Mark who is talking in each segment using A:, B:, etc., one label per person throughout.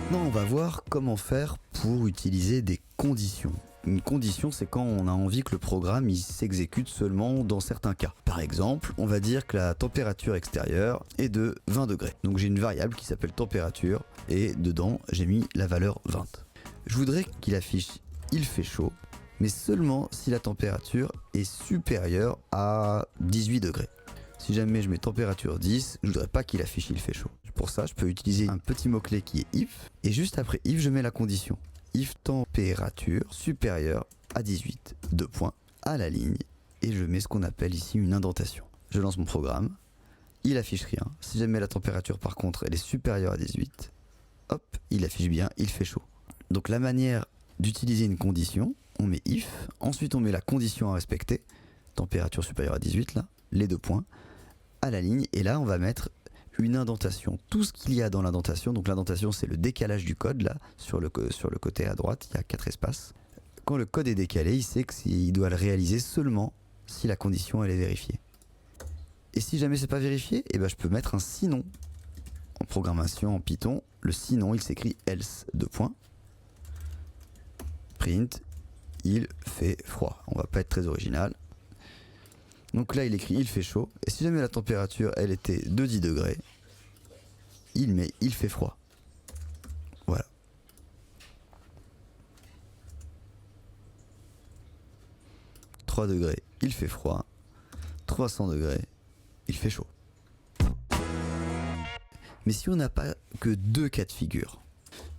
A: Maintenant, on va voir comment faire pour utiliser des conditions. Une condition, c'est quand on a envie que le programme il s'exécute seulement dans certains cas. Par exemple, on va dire que la température extérieure est de 20 degrés. Donc j'ai une variable qui s'appelle température et dedans j'ai mis la valeur 20. Je voudrais qu'il affiche il fait chaud, mais seulement si la température est supérieure à 18 degrés. Si jamais je mets température 10, je voudrais pas qu'il affiche il fait chaud. Pour ça, je peux utiliser un petit mot-clé qui est if, et juste après if, je mets la condition. If température supérieure à 18, deux points, à la ligne, et je mets ce qu'on appelle ici une indentation. Je lance mon programme, il affiche rien. Si jamais la température par contre elle est supérieure à 18, hop, il affiche bien, il fait chaud. Donc la manière d'utiliser une condition, on met if, ensuite on met la condition à respecter, température supérieure à 18 là, les deux points, à la ligne, et là on va mettre une indentation, tout ce qu'il y a dans l'indentation. Donc l'indentation c'est le décalage du code là, sur le côté à droite, il y a 4 espaces. Quand le code est décalé, il sait qu'il doit le réaliser seulement si la condition elle est vérifiée. Et si jamais c'est pas vérifié, et ben je peux mettre un sinon. En programmation en Python, le sinon il s'écrit else, deux points, print, il fait froid. On va pas être très original. Donc là il écrit il fait chaud, et si jamais la température elle était de 10 degrés, il met il fait froid. Voilà. « 3 degrés, il fait froid. 300 degrés, il fait chaud. » Mais si on n'a pas que deux cas de figure,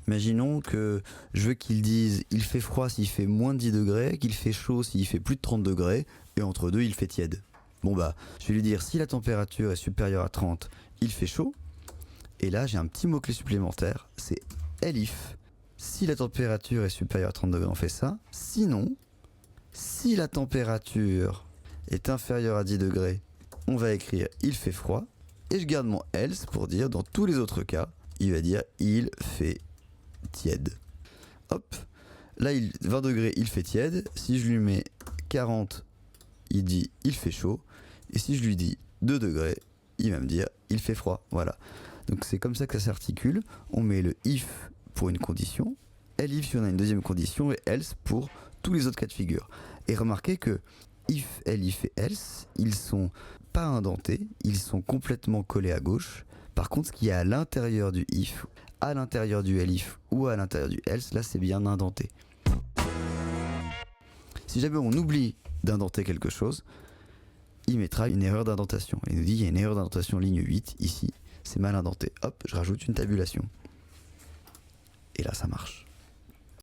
A: imaginons que je veux qu'il dise il fait froid s'il fait moins de 10 degrés, qu'il fait chaud s'il fait plus de 30 degrés, et entre deux il fait tiède. Bon bah, je vais lui dire si la température est supérieure à 30, il fait chaud. Et là j'ai un petit mot-clé supplémentaire, c'est elif. Si la température est supérieure à 30 degrés, on fait ça. Sinon, si la température est inférieure à 10 degrés, on va écrire il fait froid. Et je garde mon else pour dire dans tous les autres cas, il va dire il fait tiède. Hop, là 20 degrés il fait tiède. Si je lui mets 40, il dit il fait chaud. Et si je lui dis 2 degrés, il va me dire il fait froid. Voilà. Donc c'est comme ça que ça s'articule. On met le if pour une condition, elif si on a une deuxième condition, et else pour tous les autres cas de figure. Et remarquez que if, elif et else, ils sont pas indentés, ils sont complètement collés à gauche. Par contre, ce qui est à l'intérieur du if, à l'intérieur du elif ou à l'intérieur du else, là c'est bien indenté. Si jamais on oublie d'indenter quelque chose, il mettra une erreur d'indentation. Il nous dit il y a une erreur d'indentation ligne 8 ici, c'est mal indenté. Hop, je rajoute une tabulation. Et là ça marche.